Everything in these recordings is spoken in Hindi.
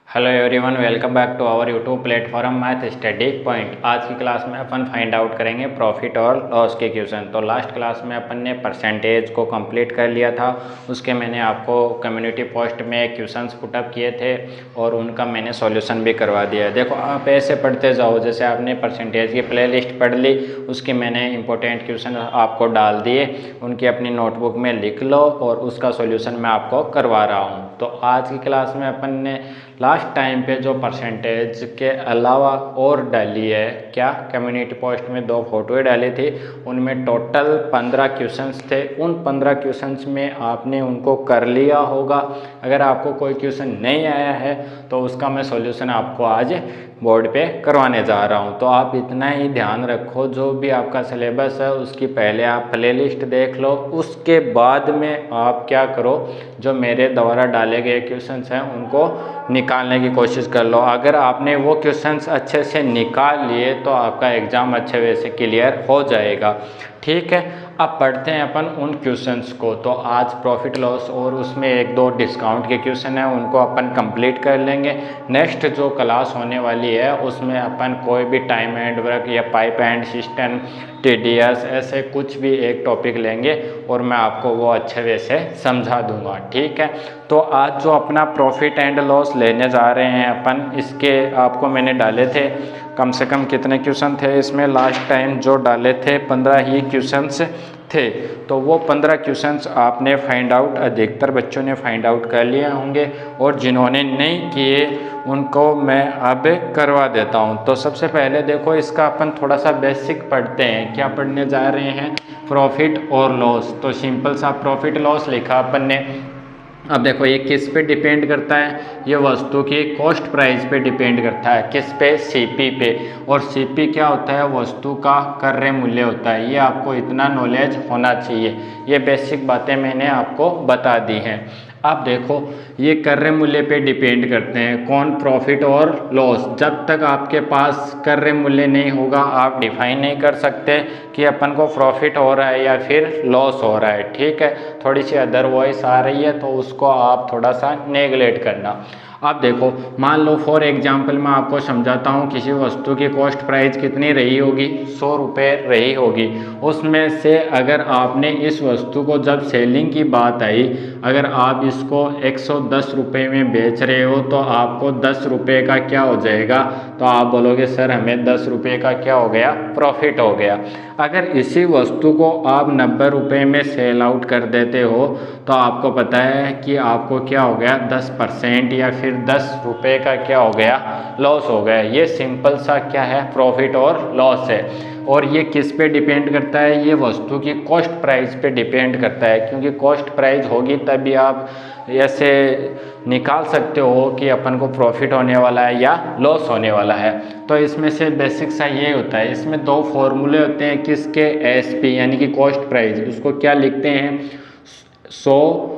Hello everyone, welcome back to our YouTube platform math study point. आज की क्लास में अपन फाइंड आउट करेंगे प्रॉफिट और लॉस के क्वेश्चन। तो लास्ट क्लास में अपन ने परसेंटेज को कंप्लीट कर लिया था। उसके मैंने आपको कम्युनिटी पोस्ट में क्वेश्चंस पुटअप किए थे और उनका मैंने सॉल्यूशन भी करवा दिया है। देखो, आप ऐसे पढ़ते जाओ, जैसे आपने परसेंटेज की प्ले लिस्ट पढ़ ली, उसके मैंने इंपॉर्टेंट क्वेश्चन आपको डाल दिए, उनकी अपनी नोटबुक में लिख लो और उसका सोल्यूशन मैं आपको करवा रहा हूँ। तो आज की क्लास में अपन ने लास्ट टाइम पे जो परसेंटेज के अलावा और डाली है, क्या कम्युनिटी पोस्ट में 2 फोटोएं डाली थी, उनमें टोटल 15 क्वेश्चंस थे। उन 15 क्वेश्चंस में आपने उनको कर लिया होगा। अगर आपको कोई क्वेश्चन नहीं आया है तो उसका मैं सॉल्यूशन आपको आज बोर्ड पे करवाने जा रहा हूँ। तो आप इतना ही ध्यान रखो, जो भी आपका सिलेबस है उसकी पहले आप प्ले लिस्ट देख लो, उसके बाद में आप क्या करो, जो मेरे द्वारा डाले गए क्वेश्चंस हैं उनको निकालने की कोशिश कर लो। अगर आपने वो क्वेश्चंस अच्छे से निकाल लिए तो आपका एग्ज़ाम अच्छे वे से क्लियर हो जाएगा। ठीक है, अब पढ़ते हैं अपन उन क्वेश्चंस को। तो आज प्रॉफिट लॉस और उसमें 1-2 डिस्काउंट के क्वेश्चन हैं, उनको अपन कंप्लीट कर लेंगे। नेक्स्ट जो क्लास होने वाली है उसमें अपन कोई भी टाइम एंड वर्क या पाइप एंड सिस्टम, टीडीएस, ऐसे कुछ भी एक टॉपिक लेंगे और मैं आपको वो अच्छे वे से समझा दूंगा। ठीक है, तो आज जो अपना प्रॉफिट एंड लॉस लेने जा रहे हैं अपन, इसके आपको मैंने डाले थे कम से कम कितने क्वेश्चन थे इसमें, लास्ट टाइम जो डाले थे 15 ही क्वेश्चंस थे। तो वो 15 क्वेश्चंस आपने फाइंड आउट, अधिकतर बच्चों ने फाइंड आउट कर लिए होंगे और जिन्होंने नहीं किए उनको मैं अब करवा देता हूँ। तो सबसे पहले देखो, इसका अपन थोड़ा सा बेसिक पढ़ते हैं। क्या पढ़ने जा रहे हैं? प्रॉफिट और लॉस। तो सिंपल सा प्रॉफिट लॉस लिखा अपन ने। अब देखो, ये किस पे डिपेंड करता है? ये वस्तु की कॉस्ट प्राइस पे डिपेंड करता है। किस पे? सीपी पे। और सीपी क्या होता है? वस्तु का क्रय मूल्य होता है। ये आपको इतना नॉलेज होना चाहिए। ये बेसिक बातें मैंने आपको बता दी हैं। अब देखो, ये क्रय मूल्य पे डिपेंड करते हैं कौन? प्रॉफिट और लॉस। जब तक आपके पास क्रय मूल्य नहीं होगा आप डिफाइन नहीं कर सकते कि अपन को प्रॉफिट हो रहा है या फिर लॉस हो रहा है। ठीक है, थोड़ी सी अदर वॉइस आ रही है तो उसको आप थोड़ा सा नेगलेक्ट करना। अब देखो, मान लो फॉर एग्जांपल मैं आपको समझाता हूँ, किसी वस्तु की कॉस्ट प्राइस कितनी रही होगी? 100 रुपये रही होगी। उसमें से अगर आपने इस वस्तु को, जब सेलिंग की बात आई, अगर आप इसको 110 रुपये में बेच रहे हो तो आपको 10 रुपये का क्या हो जाएगा? तो आप बोलोगे सर हमें 10 रुपये का क्या हो गया? प्रॉफिट हो गया। अगर इसी वस्तु को आप 90 रुपये में सेल आउट कर देते हो तो आपको पता है कि आपको क्या हो गया? 10% या फिर 10 रुपये का क्या हो गया? लॉस हो गया। ये सिंपल सा क्या है? प्रॉफिट और लॉस है। और ये किस पे डिपेंड करता है? ये वस्तु की कॉस्ट प्राइस पे डिपेंड करता है, क्योंकि कॉस्ट प्राइस होगी तभी आप ऐसे निकाल सकते हो कि अपन को प्रॉफिट होने वाला है या लॉस होने वाला है। तो इसमें से बेसिक सा ये होता है। इसमें 2 फॉर्मूले होते हैं। किसके? एसपी यानी कि कॉस्ट प्राइस। उसको क्या लिखते हैं? 100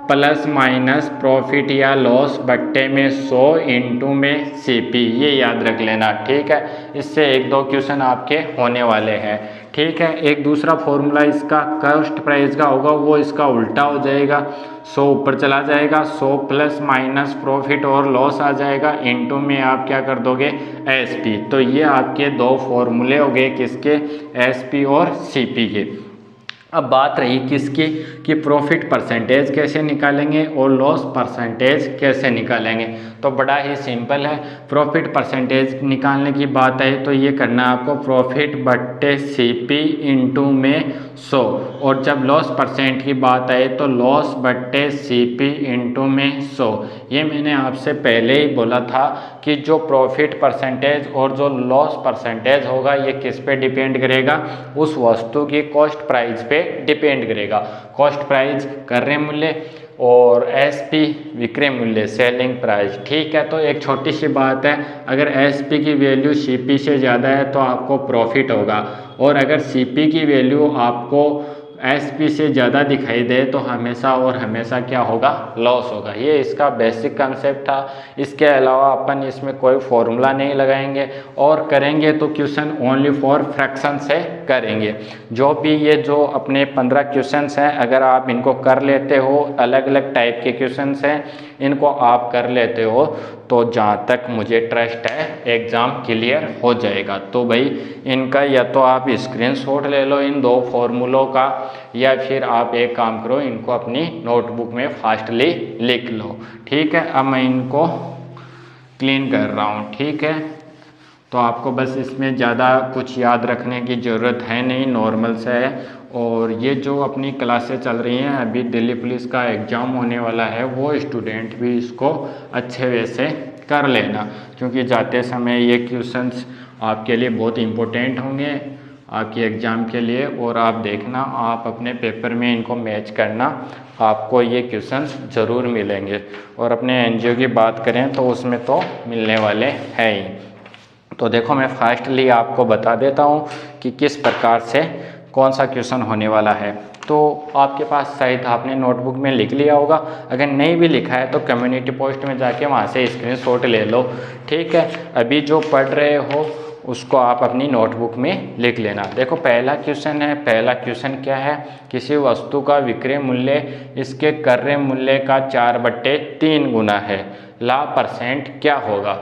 प्लस माइनस प्रॉफिट या लॉस बट्टे में 100 इंटू में सीपी। ये याद रख लेना। ठीक है, इससे 1-2 क्वेश्चन आपके होने वाले हैं। ठीक है, एक दूसरा फॉर्मूला इसका कॉस्ट प्राइस का होगा, वो इसका उल्टा हो जाएगा। 100 ऊपर चला जाएगा, 100 प्लस माइनस प्रॉफिट और लॉस आ जाएगा, इंटू में आप क्या कर दोगे? एसपी। तो ये आपके 2 फॉर्मूले हो गए, किसके? एसपी और सीपी के। अब बात रही किसकी? कि प्रॉफिट परसेंटेज कैसे निकालेंगे और लॉस परसेंटेज कैसे निकालेंगे। तो बड़ा ही सिंपल है। प्रॉफिट परसेंटेज निकालने की बात है तो ये करना आपको प्रॉफिट बट्टे सीपी इंटू में 100। और जब लॉस परसेंट की बात आए तो लॉस बट्टे सीपी इंटू में 100। ये मैंने आपसे पहले ही बोला था कि जो प्रॉफिट परसेंटेज और जो लॉस परसेंटेज होगा ये किस पे डिपेंड करेगा? उस वस्तु की कॉस्ट प्राइस पे डिपेंड करेगा। कॉस्ट प्राइस क्रय मूल्य और एसपी विक्रय मूल्य, सेलिंग प्राइस। ठीक है, तो एक छोटी सी बात है, अगर एसपी की वैल्यू सीपी से ज़्यादा है तो आपको प्रॉफिट होगा, और अगर सीपी की वैल्यू आपको एसपी से ज़्यादा दिखाई दे तो हमेशा और हमेशा क्या होगा? लॉस होगा। ये इसका बेसिक कंसेप्ट था। इसके अलावा अपन इसमें कोई फॉर्मूला नहीं लगाएंगे और करेंगे तो क्वेश्चन ओनली फॉर फ्रैक्शन से करेंगे। जो भी ये जो अपने 15 क्वेश्चंस हैं, अगर आप इनको कर लेते हो, अलग अलग टाइप के क्वेश्चंस हैं, इनको आप कर लेते हो तो जहाँ तक मुझे ट्रस्ट है एग्ज़ाम क्लियर हो जाएगा। तो भाई इनका या तो आप स्क्रीनशॉट ले लो इन 2 फॉर्मूलों का, या फिर आप एक काम करो, इनको अपनी नोटबुक में फास्टली लिख लो। ठीक है, अब मैं इनको क्लीन कर रहा हूँ। ठीक है, तो आपको बस इसमें ज़्यादा कुछ याद रखने की ज़रूरत है नहीं, नॉर्मल से है। और ये जो अपनी क्लासें चल रही हैं, अभी दिल्ली पुलिस का एग्ज़ाम होने वाला है, वो स्टूडेंट भी इसको अच्छे वे से कर लेना, क्योंकि जाते समय ये क्वेश्चंस आपके लिए बहुत इम्पोर्टेंट होंगे आपके एग्ज़ाम के लिए। और आप देखना, आप अपने पेपर में इनको मैच करना, आपको ये क्वेश्चंस ज़रूर मिलेंगे। और अपने एनजीओ की बात करें तो उसमें तो मिलने वाले हैं ही। तो देखो मैं फास्टली आपको बता देता हूँ कि किस प्रकार से कौन सा क्वेश्चन होने वाला है। तो आपके पास शायद आपने नोटबुक में लिख लिया होगा, अगर नहीं भी लिखा है तो कम्युनिटी पोस्ट में जाके वहाँ से स्क्रीनशॉट ले लो। ठीक है, अभी जो पढ़ रहे हो उसको आप अपनी नोटबुक में लिख लेना। देखो पहला क्वेश्चन है, पहला क्वेश्चन क्या है, किसी वस्तु का विक्रय मूल्य इसके क्रय मूल्य का 4/3 गुना है, लाभ परसेंट क्या होगा।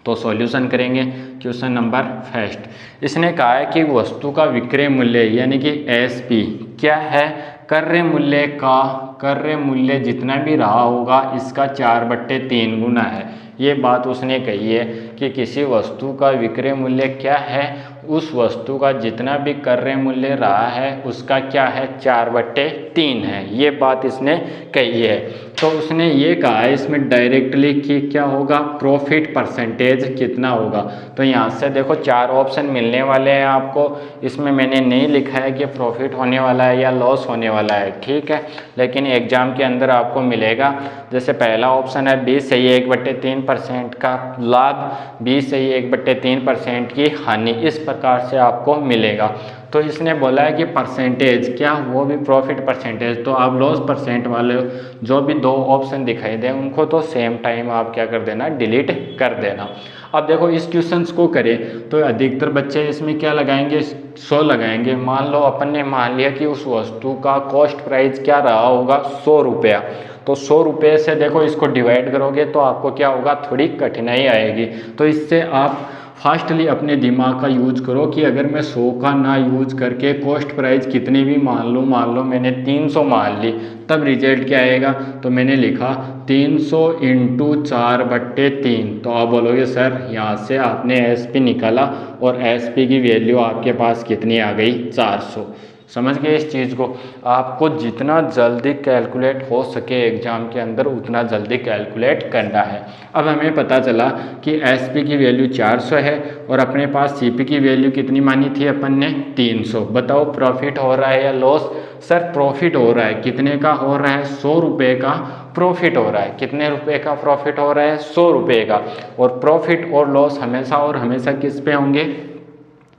तो सॉल्यूशन करेंगे। क्वेश्चन नंबर फर्स्ट, इसने कहा है कि वस्तु का विक्रय मूल्य यानी कि एसपी क्या है, क्रय मूल्य का क्रय मूल्य जितना भी रहा होगा इसका 4/3 गुना है। ये बात उसने कही है कि किसी वस्तु का विक्रय मूल्य क्या है, उस वस्तु का जितना भी क्रय मूल्य रहा है उसका क्या है, 4/3 है। ये बात इसने कही है। तो उसने ये कहा है इसमें डायरेक्टली कि क्या होगा, प्रॉफिट परसेंटेज कितना होगा। तो यहाँ से देखो 4 ऑप्शन मिलने वाले हैं आपको। इसमें मैंने नहीं लिखा है कि प्रॉफिट होने वाला है या लॉस होने वाला है, ठीक है, लेकिन एग्जाम के अंदर आपको मिलेगा। जैसे पहला ऑप्शन है 20 से 1/3% का लाभ, 20 से 1/3% की हानि, इस प्रकार से आपको मिलेगा। तो इसने बोला है कि परसेंटेज क्या, वो भी प्रॉफिट परसेंटेज। तो आप लॉस परसेंट वाले जो भी 2 ऑप्शन दिखाई दें उनको तो सेम टाइम आप क्या कर देना, डिलीट कर देना। अब देखो इस क्वेश्चंस को करें तो अधिकतर बच्चे इसमें क्या लगाएंगे, 100 लगाएंगे। मान लो अपन ने मान लिया कि उस वस्तु का कॉस्ट प्राइस क्या रहा होगा, 100 रुपया। तो 100 रुपये से देखो इसको डिवाइड करोगे तो आपको क्या होगा, थोड़ी कठिनाई आएगी। तो इससे आप फास्टली अपने दिमाग का यूज करो कि अगर मैं 100 का ना यूज करके कॉस्ट प्राइस कितनी भी मान लो मैंने 300 मान ली, तब रिजल्ट क्या आएगा। तो मैंने लिखा 300 × 4/3। तो आप बोलोगे सर यहाँ से आपने एसपी निकाला और एसपी की वैल्यू आपके पास कितनी आ गई, 400। समझ गए इस चीज़ को। आपको जितना जल्दी कैलकुलेट हो सके एग्ज़ाम के अंदर उतना जल्दी कैलकुलेट करना है। अब हमें पता चला कि एसपी की वैल्यू 400 है और अपने पास सीपी की वैल्यू कितनी मानी थी अपन ने, 300। बताओ प्रॉफिट हो रहा है या लॉस। सर प्रॉफिट हो रहा है, कितने का हो रहा है, 100 रुपये का प्रॉफिट हो रहा है। कितने रुपए का प्रॉफिट हो रहा है, 100 रुपये का। और प्रॉफिट और लॉस हमेशा और हमेशा किस पे होंगे,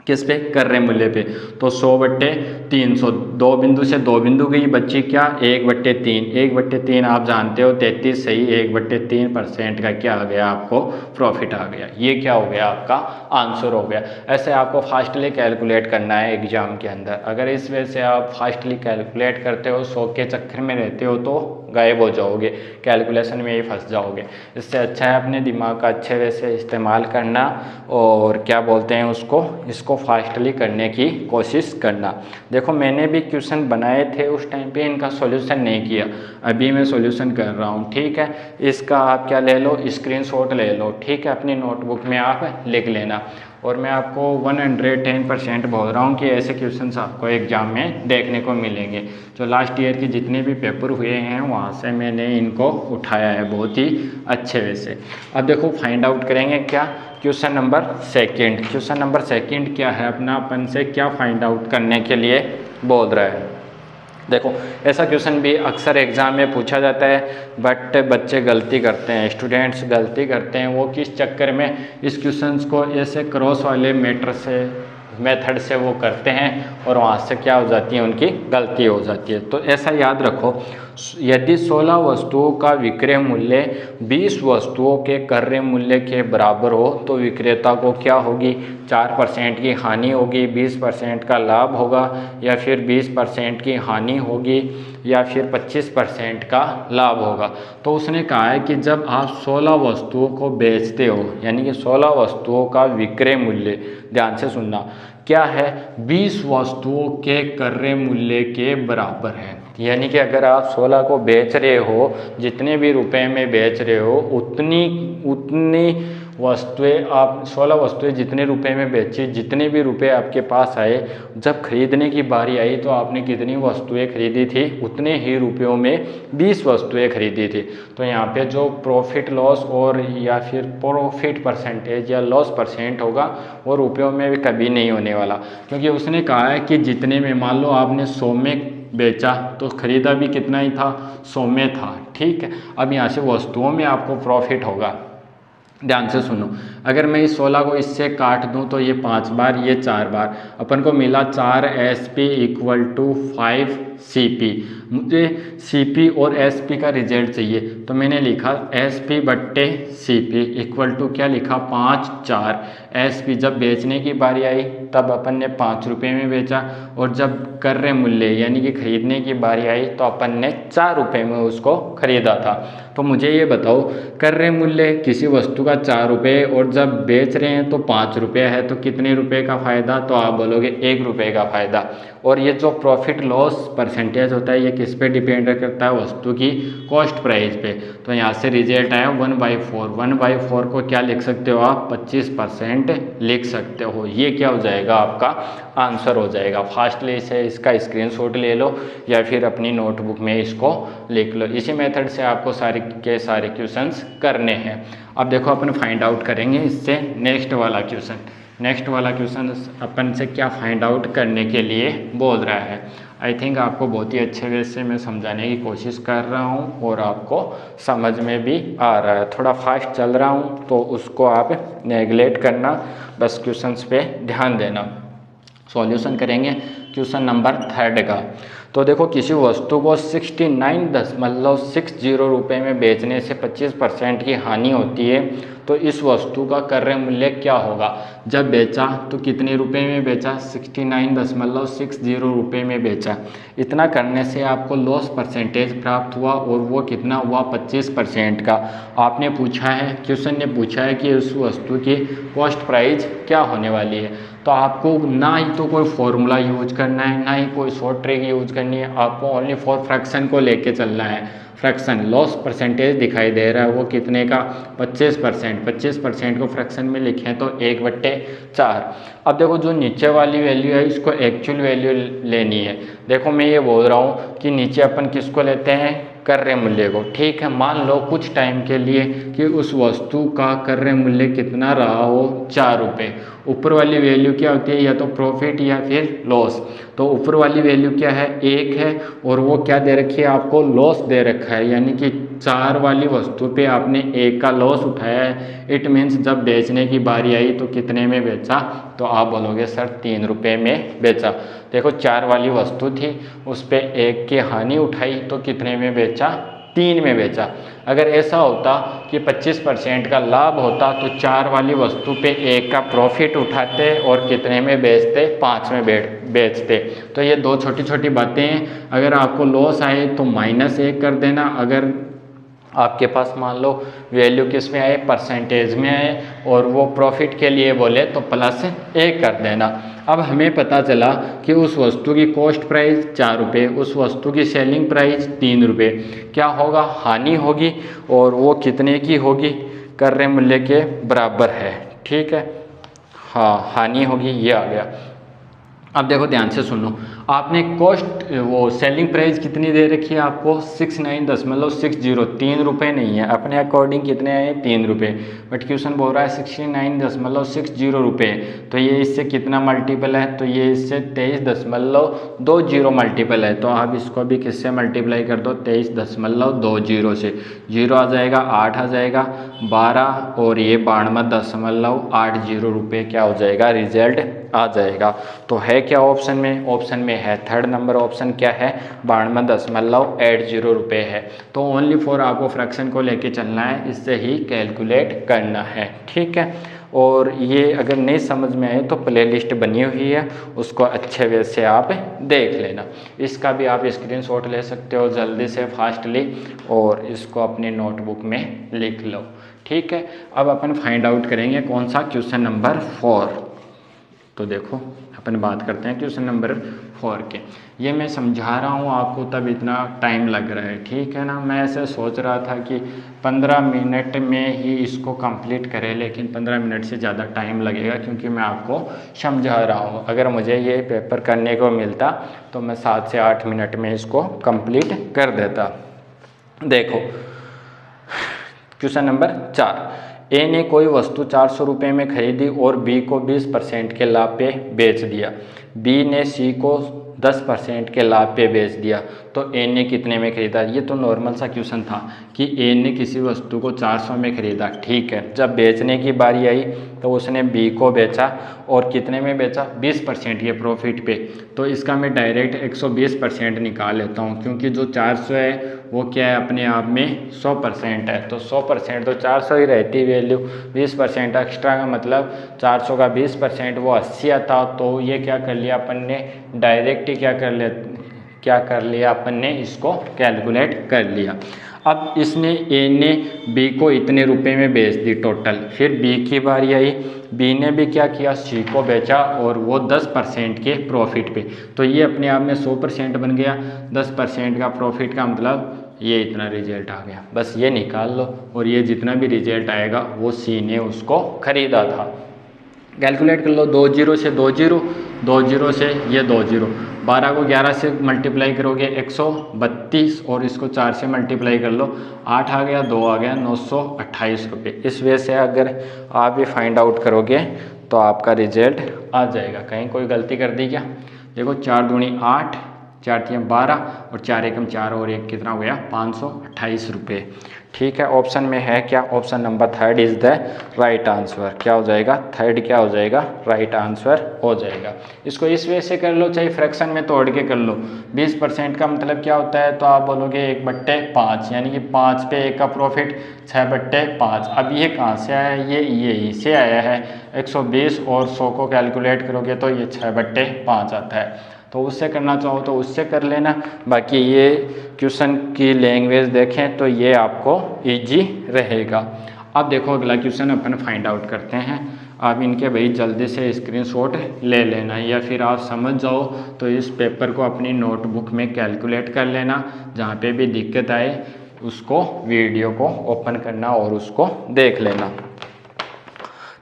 किस पे, क्रय मूल्य पे। तो 100/300, 2 बिंदु से 2 बिंदु गई, बच्ची क्या, 1/3। 1/3 आप जानते हो 33 सही, 1/3% का क्या आ गया, आपको प्रॉफिट आ गया। ये क्या हो गया, आपका आंसर हो गया। ऐसे आपको फास्टली कैलकुलेट करना है एग्जाम के अंदर। अगर इस वजह से आप फास्टली कैलकुलेट करते हो, 100 के चक्कर में रहते हो तो गायब हो जाओगे, कैलकुलेशन में ही फंस जाओगे। इससे अच्छा है अपने दिमाग का अच्छे वे से इस्तेमाल करना और क्या बोलते हैं उसको, इसको फास्टली करने की कोशिश करना। देखो मैंने भी क्वेश्चन बनाए थे उस टाइम पे, इनका सॉल्यूशन नहीं किया, अभी मैं सॉल्यूशन कर रहा हूँ, ठीक है। इसका आप क्या ले लो, स्क्रीनशॉट ले लो, ठीक है, अपनी नोटबुक में आप लिख लेना। और मैं आपको 110% बोल रहा हूँ कि ऐसे क्वेश्चंस आपको एग्जाम में देखने को मिलेंगे। जो लास्ट ईयर के जितने भी पेपर हुए हैं वहाँ से मैंने इनको उठाया है बहुत ही अच्छे वे से। अब देखो फाइंड आउट करेंगे क्या, question number second. Question number second क्या है, अपना अपन से क्या फाइंड आउट करने के लिए बोल रहा है। देखो ऐसा क्वेश्चन भी अक्सर एग्ज़ाम में पूछा जाता है, बट बच्चे गलती करते हैं, स्टूडेंट्स गलती करते हैं। वो किस चक्कर में इस क्वेश्चंस को ऐसे क्रॉस वाले मेथड से वो करते हैं और वहाँ से क्या हो जाती है, उनकी गलती हो जाती है। तो ऐसा याद रखो, यदि 16 वस्तुओं का विक्रय मूल्य 20 वस्तुओं के क्रय मूल्य के बराबर हो तो विक्रेता को क्या होगी, 4% की हानि होगी, 20% का लाभ होगा, या फिर 20% की हानि होगी, या फिर 25% का लाभ होगा। तो उसने कहा है कि जब आप 16 वस्तुओं को बेचते हो, यानी कि 16 वस्तुओं का विक्रय मूल्य, ध्यान से सुनना, क्या है, 20 वस्तुओं के क्रय मूल्य के बराबर है। यानी कि अगर आप 16 को बेच रहे हो, जितने भी रुपए में बेच रहे हो, उतनी वस्तुएं आप 16 वस्तुएं जितने रुपए में बेची, जितने भी रुपए आपके पास आए, जब खरीदने की बारी आई तो आपने कितनी वस्तुएं खरीदी थी, उतने ही रुपयों में 20 वस्तुएं खरीदी थी। तो यहाँ पे जो प्रॉफिट लॉस और या फिर प्रॉफिट परसेंटेज या लॉस परसेंट होगा वो रुपयों में भी कभी नहीं होने वाला, क्योंकि उसने कहा है कि जितने में, मान लो आपने 100 में बेचा तो खरीदा भी कितना ही था, 100 में था, ठीक है। अब यहाँ से वस्तुओं में आपको प्रॉफिट होगा। ध्यान से सुनो, अगर मैं इस 16 को इससे काट दूं तो ये 5 बार, ये 4 बार, अपन को मिला 4 SP इक्वल टू 5 CP। मुझे CP और SP का रिजल्ट चाहिए, तो मैंने लिखा SP बट्टे CP इक्वल टू क्या लिखा, 5 4। SP जब बेचने की बारी आई तब अपन ने 5 रुपये में बेचा, और जब क्रय मूल्य यानी कि खरीदने की बारी आई तो अपन ने 4 रुपये में उसको खरीदा था। तो मुझे ये बताओ, क्रय मूल्य किसी वस्तु का 4 रुपये और जब बेच रहे हैं तो 5 रुपये है, तो कितने रुपए का फ़ायदा, तो आप बोलोगे 1 रुपये का फ़ायदा। और ये जो प्रॉफिट लॉस परसेंटेज होता है ये किस पे डिपेंड करता है, वस्तु की कॉस्ट प्राइस पे। तो यहाँ से रिजल्ट आया 1/4। 1/4 को क्या लिख सकते हो आप, 25% लिख सकते हो। ये क्या हो जाएगा, आपका आंसर हो जाएगा। फास्टली से इसका स्क्रीनशॉट ले लो या फिर अपनी नोटबुक में इसको लिख लो। इसी मेथड से आपको सारे के सारे क्वेश्चंस करने हैं। अब देखो अपन फाइंड आउट करेंगे इससे नेक्स्ट वाला क्वेश्चन। नेक्स्ट वाला क्वेश्चन अपन से क्या फाइंड आउट करने के लिए बोल रहा है। आई थिंक आपको बहुत ही अच्छे वे से मैं समझाने की कोशिश कर रहा हूँ और आपको समझ में भी आ रहा है। थोड़ा फास्ट चल रहा हूँ तो उसको आप नेगलेक्ट करना, बस क्वेश्चंस पे ध्यान देना। सॉल्यूशन करेंगे क्वेश्चन नंबर 3 का। तो देखो, किसी वस्तु को 69.60 रुपये में बेचने से 25% की हानि होती है, तो इस वस्तु का क्रय मूल्य क्या होगा। जब बेचा तो कितने रुपए में बेचा, 69.60 रुपये में बेचा। इतना करने से आपको लॉस परसेंटेज प्राप्त हुआ और वो कितना हुआ, 25% का। आपने पूछा है, क्वेश्चन ने पूछा है कि उस वस्तु की कॉस्ट प्राइस क्या होने वाली है। तो आपको ना ही तो कोई फॉर्मूला यूज करना है, ना ही कोई शॉर्ट ट्रिक यूज करनी है, आपको ओनली फॉर फ्रैक्शन को लेके चलना है। फ्रैक्शन लॉस परसेंटेज दिखाई दे रहा है वो कितने का, 25%। 25% को फ्रैक्शन में लिखें तो 1/4। अब देखो, जो नीचे वाली वैल्यू है इसको एक्चुअल वैल्यू लेनी है। देखो, मैं ये बोल रहा हूँ कि नीचे अपन किसको लेते हैं, क्रय मूल्य को, ठीक है। मान लो कुछ टाइम के लिए कि उस वस्तु का क्रय मूल्य कितना रहा हो, 4 रुपये। ऊपर वाली वैल्यू क्या होती है, या तो प्रॉफिट या फिर लॉस। तो ऊपर वाली वैल्यू क्या है, 1 है, और वो क्या दे रखी है आपको, लॉस दे रखा है। यानी कि 4 वाली वस्तु पे आपने 1 का लॉस उठाया है। इट मीन्स जब बेचने की बारी आई तो कितने में बेचा, तो आप बोलोगे सर 3 रुपये में बेचा। देखो, 4 वाली वस्तु थी, उस पर 1 की हानि उठाई तो कितने में बेचा, 3 में बेचा। अगर ऐसा होता कि 25% का लाभ होता तो 4 वाली वस्तु पे 1 का प्रॉफिट उठाते और कितने में बेचते, 5 में बेचते। तो ये दो छोटी छोटी बातें हैं। अगर आपको लॉस आए तो -1 कर देना, अगर आपके पास मान लो वैल्यू किस में आए, परसेंटेज में आए, और वो प्रॉफिट के लिए बोले तो +1 कर देना। अब हमें पता चला कि उस वस्तु की कॉस्ट प्राइस 4 रुपये, उस वस्तु की सेलिंग प्राइस 3 रुपये। क्या होगा, हानि होगी, और वो कितने की होगी, क्रय मूल्य के बराबर है, ठीक है। हाँ, हानि होगी, ये आ गया। अब देखो, ध्यान से सुनो, आपने कॉस्ट वो सेलिंग प्राइस कितनी दे रखी है आपको, 69.60। 3 रुपये नहीं है, अपने अकॉर्डिंग कितने आए, 3 रुपये, बट क्वेश्चन बोल रहा है 69.60 रुपये। तो ये इससे कितना मल्टीपल है, तो ये इससे 23.20 मल्टीपल है। तो आप इसको भी किससे मल्टीप्लाई कर दो, 23.20 से। 0 आ जाएगा, 8 आ जाएगा, 12, और ये 92.80 रुपये क्या हो जाएगा, रिजल्ट आ जाएगा। तो है क्या ऑप्शन में? ऑप्शन में है थर्ड नंबर ऑप्शन क्या है? 92.80 रुपये है। तो ओनली फॉर आपको फ्रैक्शन को लेके चलना है, इससे ही कैलकुलेट करना है, ठीक है। और ये अगर नहीं समझ में आए तो प्लेलिस्ट बनी हुई है, उसको अच्छे वे से आप देख लेना। इसका भी आप स्क्रीनशॉट ले सकते हो जल्दी से फास्टली और इसको अपनी नोटबुक में लिख लो, ठीक है। अब अपन फाइंड आउट करेंगे कौन सा? Question number 4। तो देखो अपन बात करते हैं क्वेश्चन नंबर 4 के। ये मैं समझा रहा हूँ आपको तब इतना टाइम लग रहा है, ठीक है ना। मैं ऐसे सोच रहा था कि 15 मिनट में ही इसको कंप्लीट करें, लेकिन 15 मिनट से ज़्यादा टाइम लगेगा क्योंकि मैं आपको समझा रहा हूँ। अगर मुझे ये पेपर करने को मिलता तो मैं 7 से 8 मिनट में इसको कंप्लीट कर देता। देखो क्वेश्चन नंबर 4। ए ने कोई वस्तु 400 रुपये में खरीदी और बी को 20% के लाभ पे बेच दिया। बी ने सी को 10% के लाभ पे बेच दिया, तो ए ने कितने में खरीदा? ये तो नॉर्मल सा क्वेश्चन था कि ए ने किसी वस्तु को 400 में खरीदा, ठीक है। जब बेचने की बारी आई तो उसने बी को बेचा और कितने में बेचा? 20% ये प्रॉफिट पे। तो इसका मैं डायरेक्ट 120% निकाल लेता हूँ, क्योंकि जो 400 है वो क्या है अपने आप में 100% है। तो 100% तो 400 ही रहती वैल्यू, 20% एक्स्ट्रा का मतलब 400 का 20% वो 80 आता। तो ये क्या कर लिया अपन ने? डायरेक्ट ही क्या कर लिया अपन ने? इसको कैलकुलेट कर लिया। अब इसने ए ने बी को इतने रुपए में बेच दी टोटल। फिर बी की बारी आई, बी ने भी क्या किया? सी को बेचा और वो 10% के प्रॉफिट पे। तो ये अपने आप में 100% बन गया। 10% का प्रॉफिट का मतलब ये इतना रिजल्ट आ गया। बस ये निकाल लो और ये जितना भी रिजल्ट आएगा वो सी ने उसको खरीदा था। कैलकुलेट कर लो। 2 0 से 2 0, 2 0 से ये 2 0, 12 को 11 से मल्टीप्लाई करोगे 132 और इसको 4 से मल्टीप्लाई कर लो, 8 आ गया, 2 आ गया, 928 रुपये। इस वजह से अगर आप भी फाइंड आउट करोगे तो आपका रिजल्ट आ जाएगा। कहीं कोई गलती कर दी क्या? देखो 4 दूनी 8, 4 3 12 और 4 एकम 4 और 1 कितना हो गया? 528 रुपये, ठीक है। ऑप्शन में है क्या? Option number 3 is the right answer. क्या हो जाएगा? 3 क्या हो जाएगा? राइट आंसर हो जाएगा। इसको इस वजह से कर लो, चाहे फ्रैक्शन में तोड़ के कर लो। 20% का मतलब क्या होता है? तो आप बोलोगे 1/5, यानी कि 5 पे 1 का प्रॉफिट 6/5। अब ये कहाँ से आया है? ये यही से आया है। 120 और 100 को कैलकुलेट करोगे तो ये 6/5 आता है। तो उससे करना चाहो तो उससे कर लेना। बाकी ये क्वेश्चन की लैंग्वेज देखें तो ये आपको इजी रहेगा। अब देखो अगला क्वेश्चन अपन फाइंड आउट करते हैं। आप इनके भाई जल्दी से स्क्रीनशॉट ले लेना, या फिर आप समझ जाओ तो इस पेपर को अपनी नोटबुक में कैलकुलेट कर लेना। जहाँ पे भी दिक्कत आए उसको वीडियो को ओपन करना और उसको देख लेना।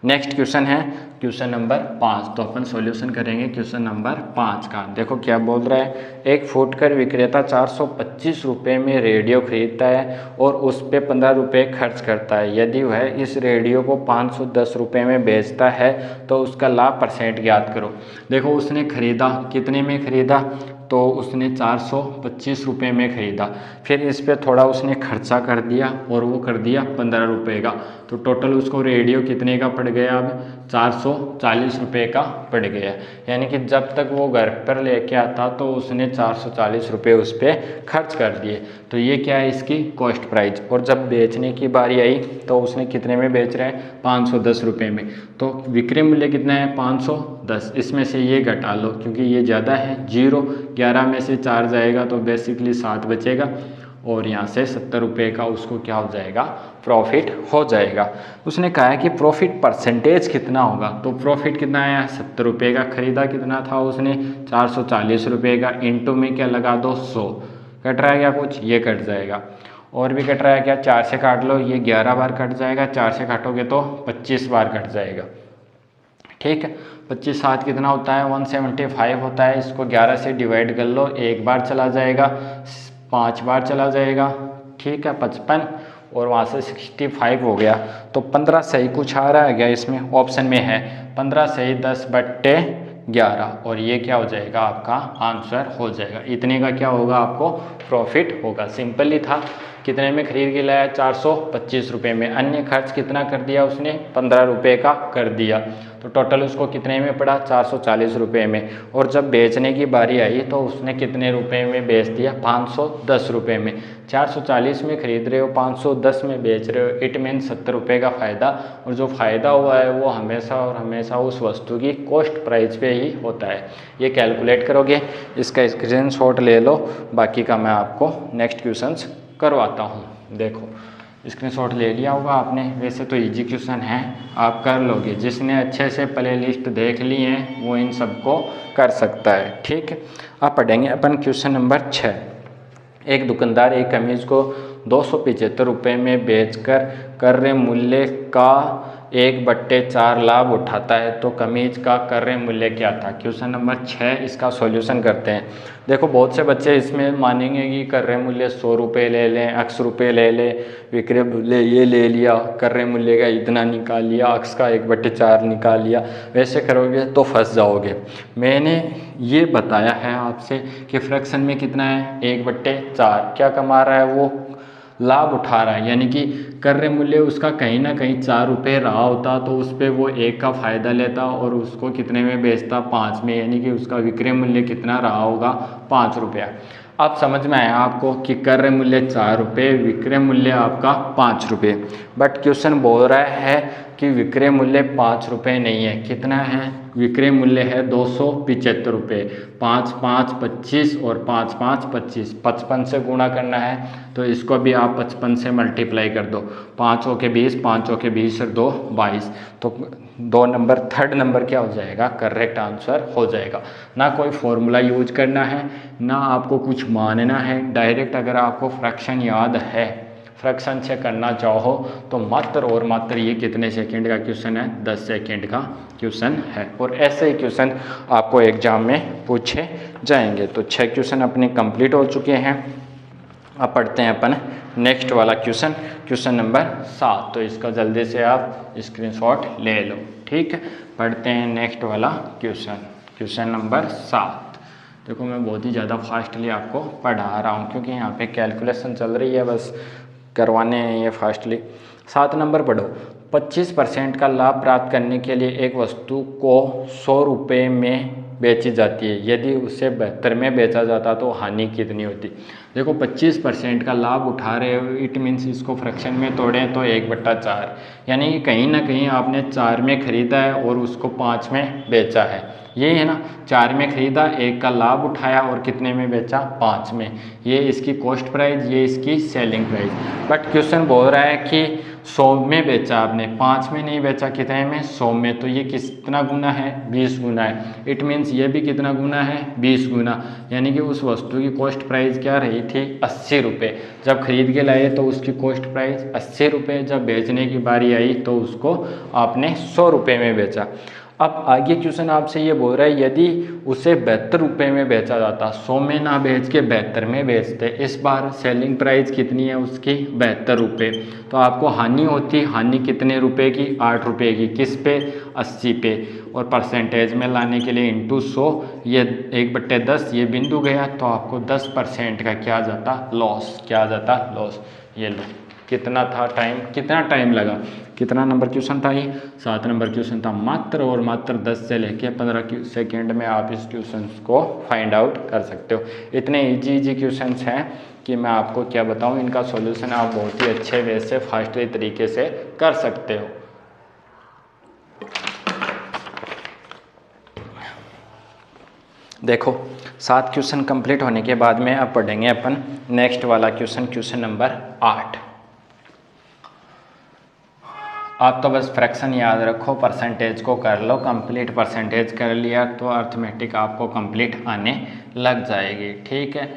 नेक्स्ट क्वेश्चन है क्वेश्चन नंबर 5। तो अपन सॉल्यूशन करेंगे क्वेश्चन नंबर 5 का। देखो क्या बोल रहा है? एक फुटकर विक्रेता 425 रुपये में रेडियो खरीदता है और उस पर 15 रुपये खर्च करता है। यदि वह इस रेडियो को 510 रुपये में बेचता है तो उसका लाभ % ज्ञात करो। देखो उसने खरीदा, कितने में खरीदा? तो उसने 425 रुपये में ख़रीदा। फिर इस पे थोड़ा उसने खर्चा कर दिया और वो कर दिया 15 रुपये का। तो टोटल उसको रेडियो कितने का पड़ गया? अब 440 रुपये का पड़ गया। यानी कि जब तक वो घर पर लेके आता तो उसने 440 रुपये उस पर खर्च कर दिए। तो ये क्या है? इसकी कॉस्ट प्राइस। और जब बेचने की बारी आई तो उसने कितने में बेच रहे हैं? 510 रुपये में। तो विक्रय मूल्य कितना है? 510। इसमें से ये घटा लो क्योंकि ये ज़्यादा है। 0, 11 में से 4 जाएगा तो बेसिकली 7 बचेगा और यहाँ से 70 रुपये का उसको क्या हो जाएगा? प्रॉफिट हो जाएगा। उसने कहा है कि प्रॉफिट % कितना होगा? तो प्रॉफिट कितना आया? 70 रुपये का। खरीदा कितना था उसने? 440 रुपये का। इंटू में क्या लगा दो? 100। कट रहा है क्या कुछ? ये कट जाएगा। और भी कट रहा है क्या? 4 से काट लो, ये 11 बार कट जाएगा। 4 से काटोगे तो 25 बार कट जाएगा। ठीक है, 25 7 कितना होता है? 175 होता है। इसको 11 से डिवाइड कर लो, 1 बार चला जाएगा, 5 बार चला जाएगा। ठीक है, 55 और वहाँ से 65 हो गया। तो 15 सही कुछ आ रहा है क्या? इसमें ऑप्शन में है 15 सही 10/11 और ये क्या हो जाएगा? आपका आंसर हो जाएगा। इतने का क्या होगा? आपको प्रॉफिट होगा। सिंपल ही था। कितने में खरीद के लाया? 425 रुपये में। अन्य खर्च कितना कर दिया उसने? 15 रुपये का कर दिया। तो टोटल उसको कितने में पड़ा? 440 रुपये में। और जब बेचने की बारी आई तो उसने कितने रुपए में बेच दिया? 510 रुपये में। 440 में खरीद रहे हो, 510 में बेच रहे हो, इट मीन 70 रुपये का फ़ायदा। और जो फ़ायदा हुआ है वो हमेशा और हमेशा उस वस्तु की कॉस्ट प्राइस पे ही होता है। ये कैलकुलेट करोगे, इसका स्क्रीनशॉट ले लो, बाकी का मैं आपको नेक्स्ट क्वेश्चंस करवाता हूँ। देखो स्क्रीनशॉट ले लिया होगा आपने। वैसे तो इजी क्वेश्चन है, आप कर लोगे। जिसने अच्छे से प्ले लिस्ट देख ली है वो इन सबको कर सकता है। ठीक है, आप पढ़ेंगे अपन क्वेश्चन नंबर 6। एक दुकानदार एक कमीज को 275 रुपये में बेचकर क्रय मूल्य का 1/4 लाभ उठाता है, तो कमीज का क्रय मूल्य क्या था? क्वेश्चन नंबर 6, इसका सॉल्यूशन करते हैं। देखो बहुत से बच्चे इसमें मानेंगे कि क्रय मूल्य 100 रुपये ले लें, अक्स रुपये ले लें, विक्रय मूल्य ये ले लिया, क्रय मूल्य का इतना निकाल लिया, अक्स का 1/4 निकाल लिया। वैसे करोगे तो फंस जाओगे। मैंने ये बताया है आपसे कि फ्रैक्शन में कितना है? 1/4। क्या कमा रहा है वो? लाभ उठा रहा है, यानी कि क्रय मूल्य उसका कहीं ना कहीं 4 रुपये रहा होता तो उस पर वो 1 का फ़ायदा लेता और उसको कितने में बेचता? 5 में, यानी कि उसका विक्रय मूल्य कितना रहा होगा? 5 रुपया। अब समझ में आया आपको कि क्रय मूल्य 4 रुपये, विक्रय मूल्य आपका 5 रुपये। बट क्वेश्चन बोल रहा है कि विक्रय मूल्य 5 रुपये नहीं है। कितना है? विक्रय मूल्य है 275 रुपये। 5 5 25 और 5 5 25, 55 से गुणा करना है तो इसको भी आप 55 से मल्टीप्लाई कर दो। 5 के 20, 5 के 20 और 2 22, तो 2 नंबर, थर्ड नंबर क्या हो जाएगा? करेक्ट आंसर हो जाएगा। ना कोई फॉर्मूला यूज करना है, ना आपको कुछ मानना है। डायरेक्ट अगर आपको फ्रैक्शन याद है, फ्रैक्शन से करना चाहो तो मात्र और मात्र ये कितने सेकंड का क्वेश्चन है? 10 सेकंड का क्वेश्चन है। और ऐसे ही क्वेश्चन आपको एग्जाम में पूछे जाएंगे। तो 6 क्वेश्चन अपने कंप्लीट हो चुके हैं। अब पढ़ते हैं अपन नेक्स्ट वाला क्वेश्चन, क्वेश्चन नंबर 7। तो इसका जल्दी से आप स्क्रीनशॉट ले लो। ठीक है, पढ़ते हैं नेक्स्ट वाला क्वेश्चन, क्वेश्चन नंबर 7। देखो मैं बहुत ही ज़्यादा फास्टली आपको पढ़ा रहा हूँ क्योंकि यहाँ पे कैलकुलेशन चल रही है, बस करवाने हैं ये फास्टली। 7 नंबर पढ़ो। 25% का लाभ प्राप्त करने के लिए एक वस्तु को 100 रुपये में बेची जाती है, यदि उसे 72 में बेचा जाता तो हानि कितनी होती? देखो 25% का लाभ उठा रहे हो, इट मीन्स इसको फ्रैक्शन में तोड़ें तो 1/4, यानी कि कहीं ना कहीं आपने 4 में खरीदा है और उसको 5 में बेचा है। ये है ना, 4 में खरीदा, 1 का लाभ उठाया और कितने में बेचा? 5 में। ये इसकी कॉस्ट प्राइस, ये इसकी सेलिंग प्राइस। बट क्वेश्चन बोल रहा है कि 100 में बेचा आपने, 5 में नहीं बेचा, कितने में? 100 में। तो ये कितना गुना है? 20 गुना है। इट मीन्स ये भी कितना गुना है? 20 गुना। यानी कि उस वस्तु की कॉस्ट प्राइस क्या रही थी? 80 रुपये। जब खरीद के लाए तो उसकी कॉस्ट प्राइस 80 रुपये, जब बेचने की बारी आई तो उसको आपने 100 रुपये में बेचा। अब आगे क्वेश्चन आपसे ये बोल रहा है यदि उसे 72 रुपये में बेचा जाता, 100 में ना बेच के 72 में बेचते, इस बार सेलिंग प्राइस कितनी है उसकी? 72 रुपये। तो आपको हानि होती, हानि कितने रुपए की? 8 रुपये की। किस पे? 80 पे। और परसेंटेज में लाने के लिए इंटू 100, ये 1/10 ये बिंदु गया तो आपको 10% का क्या जाता? लॉस। क्या जाता? लॉस। ये लो, कितना था टाइम, कितना टाइम लगा? कितना नंबर क्वेश्चन था ये? 7 नंबर क्वेश्चन था। मात्र और मात्र 10 से लेके 15 सेकेंड में आप इस क्वेश्चन को फाइंड आउट कर सकते हो। इतने इजी क्वेश्चन हैं कि मैं आपको क्या बताऊं, इनका सॉल्यूशन आप बहुत ही अच्छे वे से फास्टली तरीके से कर सकते हो। देखो 7 क्वेश्चन कंप्लीट होने के बाद में अब पढ़ेंगे अपन नेक्स्ट वाला क्वेश्चन, क्वेश्चन नंबर 8। आप तो बस फ्रैक्शन याद रखो, परसेंटेज को कर लो कंप्लीट। परसेंटेज कर लिया तो अर्थमेटिक आपको कंप्लीट आने लग जाएगी। ठीक है,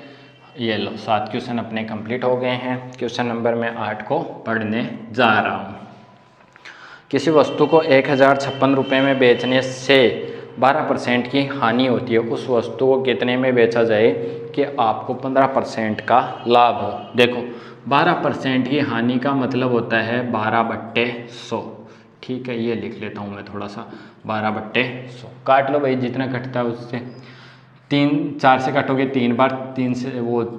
ये लो 7 क्वेश्चन अपने कंप्लीट हो गए हैं। क्वेश्चन नंबर मैं 8 को पढ़ने जा रहा हूँ। किसी वस्तु को 1056 रुपये में बेचने से 12% की हानि होती है, उस वस्तु को कितने में बेचा जाए कि आपको 15% का लाभ हो? देखो 12% की हानि का मतलब होता है 12/100। ठीक है, ये लिख लेता हूँ मैं थोड़ा सा, 12/100 काट लो भाई, जितना कटता है उससे। 4 से काटोगे 3 बार,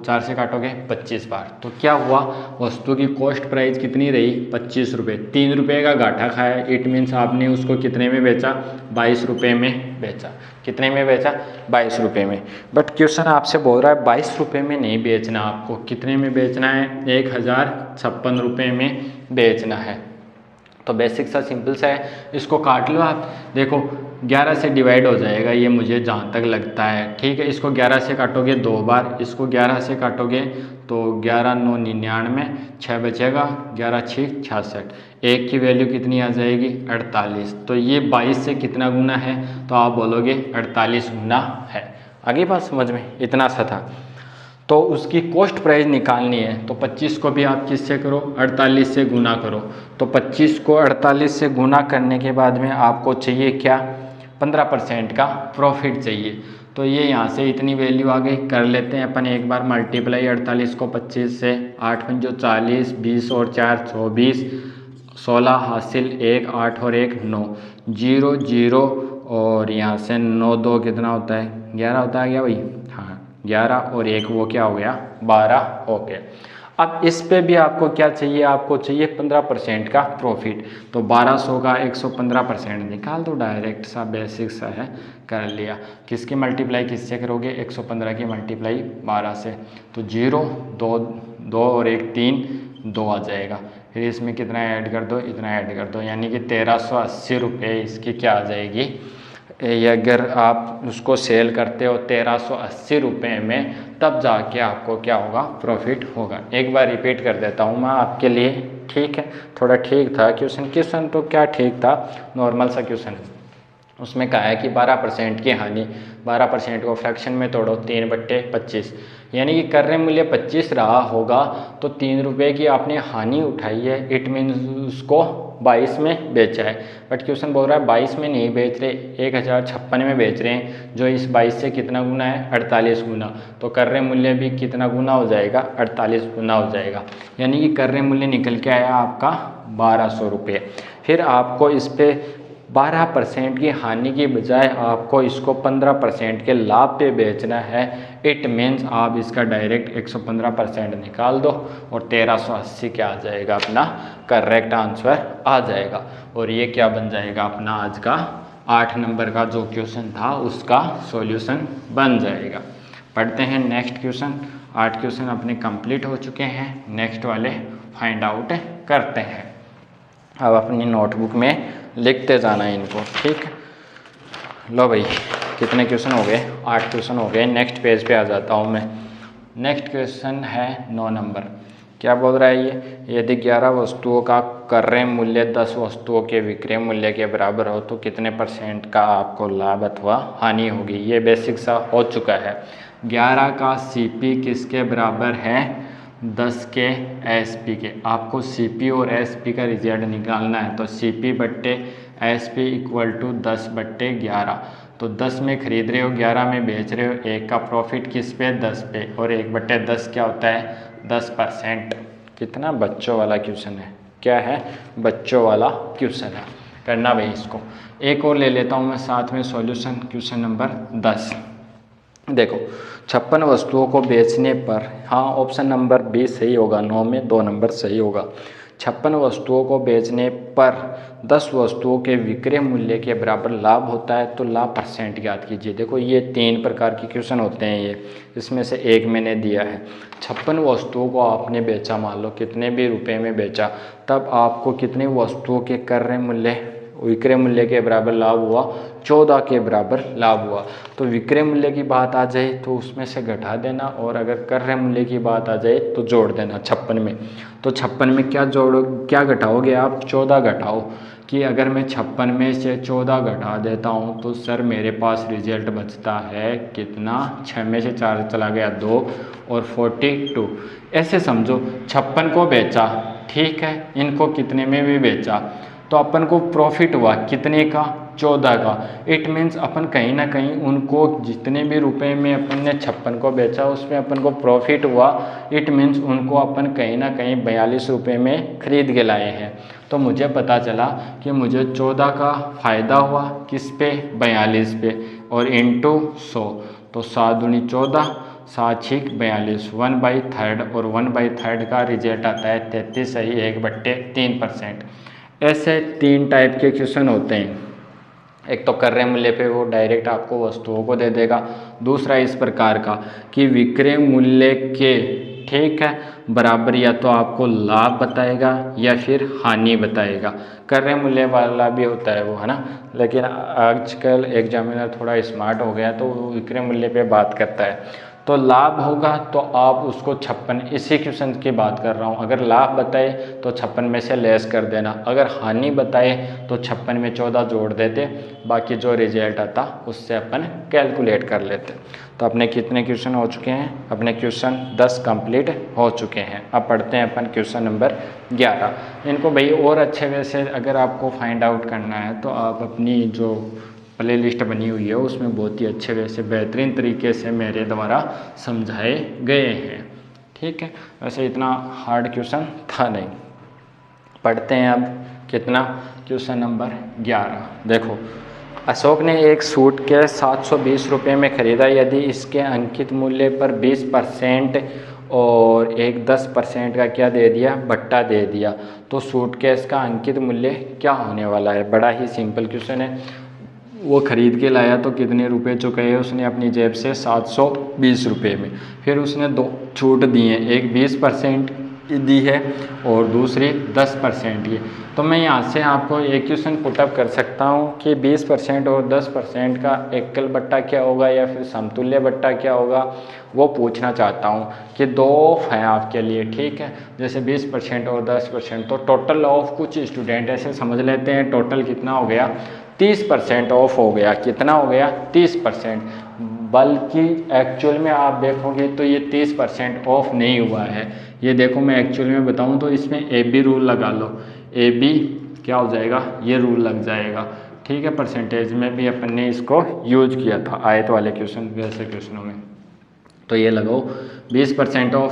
4 से काटोगे 25 बार। तो क्या हुआ, वस्तु की कॉस्ट प्राइस कितनी रही 25 रुपये। 3 रुपये का घाटा खाया, इट मीन्स आपने उसको कितने में बेचा 22 रुपये में बेचा। कितने में बेचा 22 रुपये में। बट क्वेश्चन आपसे बोल रहा है 22 रुपये में नहीं बेचना, आपको कितने में बेचना है 1056 रुपये में बेचना है। तो बेसिक सा सिंपल सा है, इसको काट लो आप। देखो 11 से डिवाइड हो जाएगा ये, मुझे जहाँ तक लगता है, ठीक है। इसको 11 से काटोगे 2 बार, इसको 11 से काटोगे तो 11 9 99, 6 बचेगा, 11 6 66, एक की वैल्यू कितनी आ जाएगी 48। तो ये 22 से कितना गुना है, तो आप बोलोगे 48 गुना है। आगे बात समझ में, इतना सा था। तो उसकी कॉस्ट प्राइस निकालनी है, तो 25 को भी आप किससे करो 48 से गुना करो। तो 25 को 48 से गुना करने के बाद में आपको चाहिए क्या 15% का प्रॉफिट चाहिए। तो ये यहाँ से इतनी वैल्यू आ गई, कर लेते हैं अपन एक बार मल्टीप्लाई 48 को 25 से। 8 पंजो 40, 20 और 4 24, 16 हासिल 1, 8 और 1 9, 0 0 और यहाँ से 9 2 कितना होता है 11 होता है क्या भाई, हाँ 11 और 1 वो क्या हो गया 12। ओके, अब इस पे भी आपको क्या चाहिए, आपको चाहिए 15% का प्रॉफिट। तो 1200 का 115% निकाल दो, डायरेक्ट सा बेसिक सा है, कर लिया। किसकी मल्टीप्लाई किससे करोगे 115 की मल्टीप्लाई 12 से, तो 0 2 2 और 1 3 2 आ जाएगा। फिर इसमें कितना ऐड कर दो, इतना ऐड कर दो, यानी कि 1380 रुपये इसकी क्या आ जाएगी। ये अगर आप उसको सेल करते हो 1380 रुपये में, तब जाके आपको क्या होगा प्रॉफिट होगा। एक बार रिपीट कर देता हूँ मैं आपके लिए, ठीक है। थोड़ा ठीक था क्वेश्चन तो क्या ठीक था, नॉर्मल सा क्वेश्चन। उसमें कहा है कि 12% की हानि, 12% को फ्रैक्शन में तोड़ो 3/25, यानी कि क्रय मूल्य 25 रहा होगा, तो 3 रुपये की आपने हानि उठाई है, इट मीन्स उसको 22 में बेचा है। बट क्वेश्चन बोल रहा है 22 में नहीं बेच रहे, 1056 में बेच रहे हैं, जो इस 22 से कितना गुना है 48 गुना। तो क्रय मूल्य भी कितना गुना हो जाएगा 48 गुना हो जाएगा, यानी कि क्रय मूल्य निकल के आया आपका 1200 रुपये। फिर आपको इस पर 12% की हानि की बजाय आपको इसको 15% के लाभ पे बेचना है, इट मीन्स आप इसका डायरेक्ट 115% निकाल दो और 1380 क्या आ जाएगा अपना करेक्ट आंसर आ जाएगा। और ये क्या बन जाएगा अपना आज का 8 नंबर का जो क्वेश्चन था उसका सॉल्यूशन बन जाएगा। पढ़ते हैं नेक्स्ट क्वेश्चन। 8 क्वेश्चन अपने कंप्लीट हो चुके हैं, नेक्स्ट वाले फाइंड आउट करते हैं। अब अपनी नोटबुक में लिखते जाना है इनको, ठीक। लो भाई कितने क्वेश्चन हो गए 8 क्वेश्चन हो गए। नेक्स्ट पेज पे आ जाता हूँ मैं। नेक्स्ट क्वेश्चन है 9 नंबर। क्या बोल रहा है ये, यदि 11 वस्तुओं का क्रय मूल्य 10 वस्तुओं के विक्रय मूल्य के बराबर हो तो कितने % का आपको लाभ अथवा हानि होगी। ये बेसिक सा हो चुका है। 11 का CP किसके बराबर है 10 के SP के। आपको CP और SP का रिजल्ट निकालना है, तो CP बट्टे SP इक्वल टू 10/11। तो 10 में खरीद रहे हो, 11 में बेच रहे हो, एक का प्रॉफिट किस पे 10 पे, और 1/10 क्या होता है 10%। कितना बच्चों वाला क्वेश्चन है, क्या है बच्चों वाला क्वेश्चन है। करना भाई इसको। एक और ले लेता हूँ मैं साथ में सॉल्यूशन, क्वेश्चन नंबर 10। देखो 56 वस्तुओं को बेचने पर, हाँ ऑप्शन नंबर 20 सही होगा, 9 में 2 नंबर सही होगा। 56 वस्तुओं को बेचने पर 10 वस्तुओं के विक्रय मूल्य के बराबर लाभ होता है, तो लाभ % ज्ञात कीजिए। देखो ये 3 प्रकार के क्वेश्चन होते हैं, ये इसमें से एक मैंने दिया है। 56 वस्तुओं को आपने बेचा, मान लो कितने भी रुपए में बेचा, तब आपको कितनी वस्तुओं के क्रय मूल्य विक्रय मूल्य के बराबर लाभ हुआ, 14 के बराबर लाभ हुआ। तो विक्रय मूल्य की बात आ जाए तो उसमें से घटा देना, और अगर क्रय मूल्य की बात आ जाए तो जोड़ देना 56 में। तो 56 में क्या घटाओगे आप 14 घटाओ, कि अगर मैं 56 में से 14 घटा देता हूँ तो सर मेरे पास रिजल्ट बचता है कितना, 6 में से 4 चला गया 2 और 42। ऐसे समझो 56 को बेचा, ठीक है, इनको कितने में भी बेचा, तो अपन को प्रॉफिट हुआ कितने का 14 का। इट मीन्स अपन कहीं ना कहीं उनको जितने भी रुपए में अपन ने 56 को बेचा उसमें अपन को प्रॉफिट हुआ, इट मीन्स उनको अपन कहीं ना कहीं 42 रुपये में खरीद के लाए हैं। तो मुझे पता चला कि मुझे 14 का फ़ायदा हुआ किस पे 42 पे, और इंटू 100, तो 7 दूनी 14, 7 6 42, 1/3 और 1/3 का रिजल्ट आता है 33 सही 1/3%। ऐसे 3 टाइप के क्वेश्चन होते हैं। एक तो कर्रे मूल्य पे वो डायरेक्ट आपको वस्तुओं को दे देगा, दूसरा इस प्रकार का कि विक्रय मूल्य के ठीक है बराबर या तो आपको लाभ बताएगा या फिर हानि बताएगा। कर्रे मूल्य वाला भी होता है वो, है ना, लेकिन आजकल एग्जामिनर थोड़ा स्मार्ट हो गया तो वो विक्रय मूल्य पे बात करता है। तो लाभ होगा तो आप उसको 56, इसी क्वेश्चन की बात कर रहा हूँ, अगर लाभ बताए तो 56 में से लेस कर देना, अगर हानि बताए तो 56 में 14 जोड़ देते, बाकी जो रिजल्ट आता उससे अपन कैलकुलेट कर लेते। तो अपने कितने क्वेश्चन हो चुके हैं? अपने क्वेश्चन 10 कंप्लीट हो चुके हैं। अब पढ़ते हैं अपन क्वेश्चन नंबर 11। इनको भाई और अच्छे वे से अगर आपको फाइंड आउट करना है तो आप अपनी जो प्ले लिस्ट बनी हुई है उसमें बहुत ही अच्छे वे से बेहतरीन तरीके से मेरे द्वारा समझाए गए हैं। ठीक है, वैसे इतना हार्ड क्वेश्चन था नहीं। पढ़ते हैं अब कितना, क्वेश्चन नंबर 11। देखो, अशोक ने एक सूट के 720 रुपये में ख़रीदा। यदि इसके अंकित मूल्य पर 20% और एक 10% का क्या दे दिया, बट्टा दे दिया, तो सूटकेस का अंकित मूल्य क्या होने वाला है? बड़ा ही सिंपल क्वेश्चन है। वो ख़रीद के लाया तो कितने रुपए चुकाए उसने अपनी जेब से? 720 रुपये में। फिर उसने 2 छूट दी हैं, एक 20% दी है और दूसरी 10% की। तो मैं यहाँ से आपको एक क्वेश्चन पुटअप कर सकता हूँ कि 20% और 10% का एकल बट्टा क्या होगा या फिर समतुल्य बट्टा क्या होगा, वो पूछना चाहता हूँ कि 2 ऑफ हैं आपके लिए। ठीक है, जैसे 20% और 10%, तो टोटल ऑफ कुछ स्टूडेंट ऐसे समझ लेते हैं टोटल कितना हो गया, 30% ऑफ हो गया। कितना हो गया? 30%। बल्कि एक्चुअल में आप देखोगे तो ये 30% ऑफ नहीं हुआ है। ये देखो, मैं एक्चुअल में बताऊं तो इसमें AB रूल लगा लो। AB क्या हो जाएगा? ये रूल लग जाएगा। ठीक है, परसेंटेज में भी अपन ने इसको यूज किया था आयत वाले क्वेश्चन, वैसे क्वेश्चनों में। तो ये लगाओ 20% ऑफ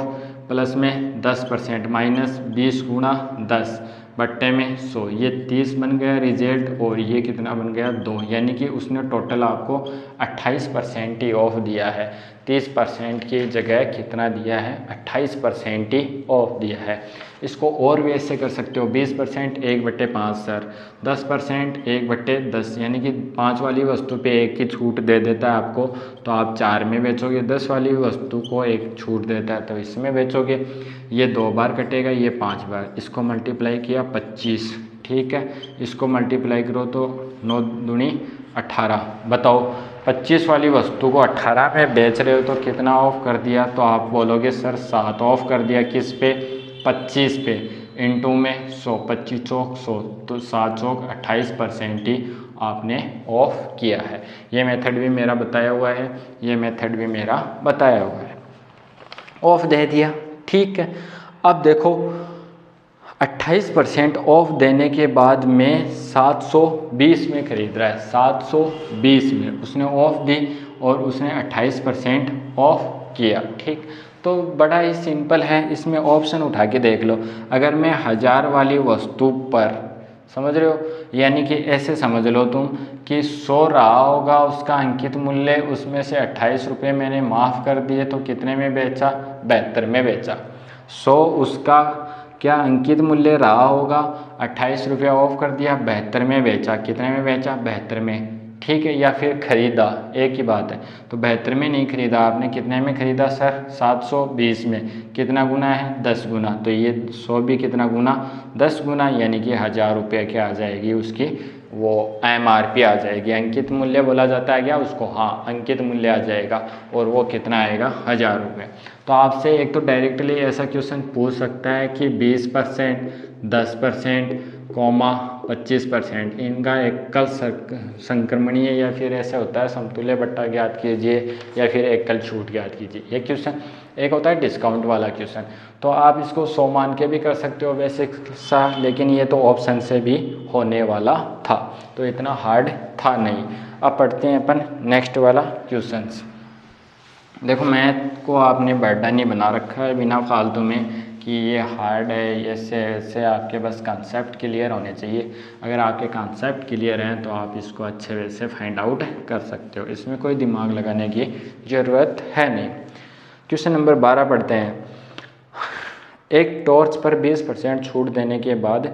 प्लस में 10% माइनस 20 गुणा 10 बट्टे में 100, ये 30 बन गया रिजल्ट, और ये कितना बन गया? 2। यानी कि उसने टोटल आपको 28% ही ऑफ दिया है। 30% की जगह कितना दिया है? 28% ही ऑफ दिया है। इसको और भी ऐसे कर सकते हो, 20% 1/5 सर, 10% 1/10, यानी कि 5 वाली वस्तु पे 1 की छूट दे देता है आपको तो आप 4 में बेचोगे, 10 वाली वस्तु को 1 छूट देता है तो इसमें बेचोगे। ये 2 बार कटेगा, ये 5 बार। इसको मल्टीप्लाई किया 25। ठीक है, इसको मल्टीप्लाई करो तो 9 दूनी 18। बताओ, 25 वाली वस्तु को 18 में बेच रहे हो तो कितना ऑफ कर दिया? तो आप बोलोगे सर 7 ऑफ कर दिया। किस पे? 25 पे। इंटू में 100, 25 चौक 100, तो 7 चौक 28% ही आपने ऑफ किया है। ये मेथड भी मेरा बताया हुआ है, ये मेथड भी मेरा बताया हुआ है। ऑफ दे दिया, ठीक है। अब देखो 28% ऑफ देने के बाद में 720 में खरीद रहा है, 720 में उसने ऑफ दी और उसने 28% ऑफ किया। ठीक, तो बड़ा ही सिंपल है, इसमें ऑप्शन उठा के देख लो। अगर मैं 1000 वाली वस्तु पर, समझ रहे हो, यानी कि ऐसे समझ लो तुम कि 100 रहा होगा उसका अंकित मूल्य, उसमें से 28 रुपये मैंने माफ़ कर दिए तो कितने में बेचा? 72 में बेचा। 100 उसका क्या अंकित मूल्य रहा होगा, 28 रुपये ऑफ कर दिया, 72 में बेचा। कितने में बेचा? 72 में। ठीक है, या फिर खरीदा, एक ही बात है। तो 72 में नहीं खरीदा आपने, कितने में खरीदा सर? 720 में। कितना गुना है? 10 गुना। तो ये 100 भी कितना गुना? 10 गुना, यानी कि 1000 रुपये क्या आ जाएगी उसकी, वो MRP आ जाएगी। अंकित मूल्य बोला जाता है क्या उसको? हाँ, अंकित मूल्य आ जाएगा, और वो कितना आएगा? 1000 रुपये। तो आपसे एक तो डायरेक्टली ऐसा क्वेश्चन पूछ सकता है कि 20%, 10%, 25%, इनका एकल संक्रमणीय या फिर ऐसा होता है समतुल्य बट्टा ज्ञात कीजिए या फिर एकल छूट ज्ञात कीजिए, ये क्वेश्चन। एक होता है डिस्काउंट वाला क्वेश्चन, तो आप इसको 100 मान के भी कर सकते हो वैसे सा, लेकिन ये तो ऑप्शन से भी होने वाला था, तो इतना हार्ड था नहीं। अब पढ़ते हैं अपन नेक्स्ट वाला क्वेश्चन। देखो, मैथ को आपने बर्डन नहीं बना रखा है बिना फालतू में कि ये हार्ड है, ऐसे आपके बस कंसेप्ट क्लियर होने चाहिए। अगर आपके कंसेप्ट क्लियर हैं तो आप इसको अच्छे वे से फाइंड आउट कर सकते हो, इसमें कोई दिमाग लगाने की ज़रूरत है नहीं। क्वेश्चन नंबर 12 पढ़ते हैं। एक टॉर्च पर 20% छूट देने के बाद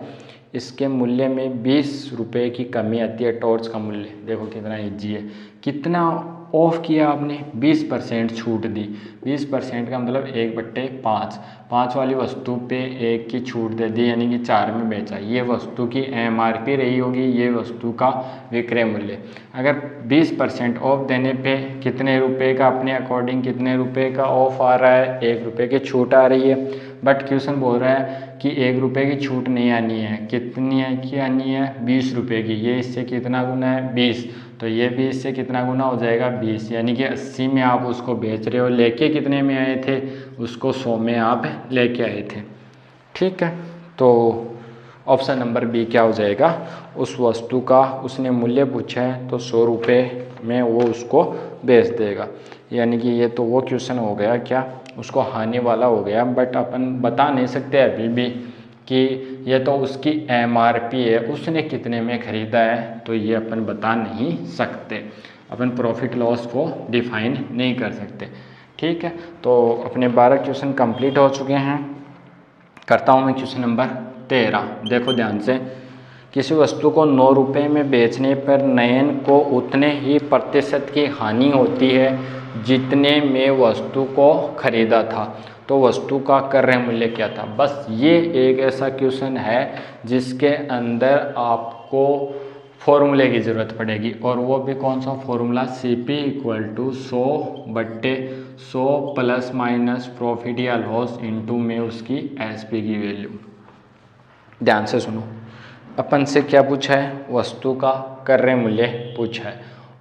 इसके मूल्य में 20 रुपये की कमी आती है। टॉर्च का मूल्य देखो कितना ईजी है, कितना ऑफ किया आपने, 20% छूट दी। 20% का मतलब 1/5, 5 वाली वस्तु पे 1 की छूट दे दी, यानी कि 4 में बेचा। ये वस्तु की MRP रही होगी, ये वस्तु का विक्रय मूल्य। अगर 20% ऑफ देने पे कितने रुपए का, अपने अकॉर्डिंग कितने रुपए का ऑफ आ रहा है, 1 रुपये की छूट आ रही है। बट क्वेश्चन बोल रहा है कि 1 रुपये की छूट नहीं आनी है, कितनी है की आनी है, 20 रुपये की। ये इससे कितना गुना है, 20, तो ये भी इससे कितना गुना हो जाएगा, 20, यानी कि 80 में आप उसको बेच रहे हो, लेके कितने में आए थे, उसको 100 में आप लेके आए थे। ठीक है, तो ऑप्शन नंबर बी क्या हो जाएगा, उस वस्तु का उसने मूल्य पूछा है तो 100 रुपये में वो उसको बेच देगा। यानी कि ये तो वो क्वेश्चन हो गया क्या, उसको हानि वाला हो गया। बट अपन बता नहीं सकते अभी भी कि ये तो उसकी MRP है, उसने कितने में ख़रीदा है, तो ये अपन बता नहीं सकते, अपन प्रॉफिट लॉस को डिफाइन नहीं कर सकते। ठीक है, तो अपने 12 क्वेश्चन कंप्लीट हो चुके हैं। करता हूँ मैं क्वेश्चन नंबर 13। देखो ध्यान से, किसी वस्तु को 9 रुपये में बेचने पर नयन को उतने ही प्रतिशत की हानि होती है जितने में वस्तु को खरीदा था, तो वस्तु का क्रय मूल्य क्या था। बस ये एक ऐसा क्वेश्चन है जिसके अंदर आपको फॉर्मूले की ज़रूरत पड़ेगी, और वो भी कौन सा formula, CP = 100/100 plus minus profit या लॉस इंटू में उसकी SP की वैल्यू। ध्यान से सुनो, अपन से क्या पूछा है, वस्तु का क्रय मूल्य पूछा है।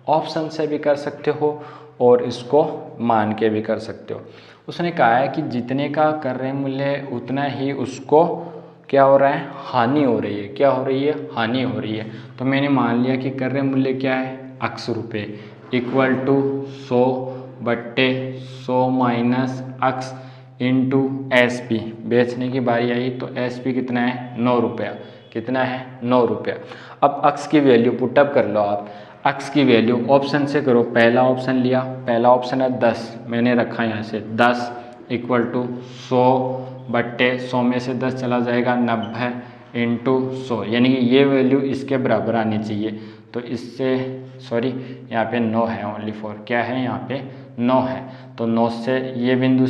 ऑप्शन से भी कर सकते हो और इसको मान के भी कर सकते हो। उसने कहा है कि जितने का क्रय मूल्य उतना ही उसको क्या हो रहा है, हानि हो रही है। क्या हो रही है, हानि हो रही है। तो मैंने मान लिया कि क्रय मूल्य क्या है, 80 रुपये = 100/100 माइनस x इंटू SP। बेचने की बारी आई तो SP कितना है, 9 रुपया। कितना है, 9 रुपया। अब x की वैल्यू पुटअप कर लो आप। x की वैल्यू ऑप्शन से करो, पहला ऑप्शन लिया, पहला ऑप्शन है 10, मैंने रखा यहाँ से 10 = 100/100 में से 10 चला जाएगा 90 इंटू 100, यानी कि ये वैल्यू इसके बराबर आनी चाहिए। तो इससे सॉरी यहाँ पे 9 है, ओनली 4 क्या है, यहाँ पे 9 है। तो 9 से ये बिंदु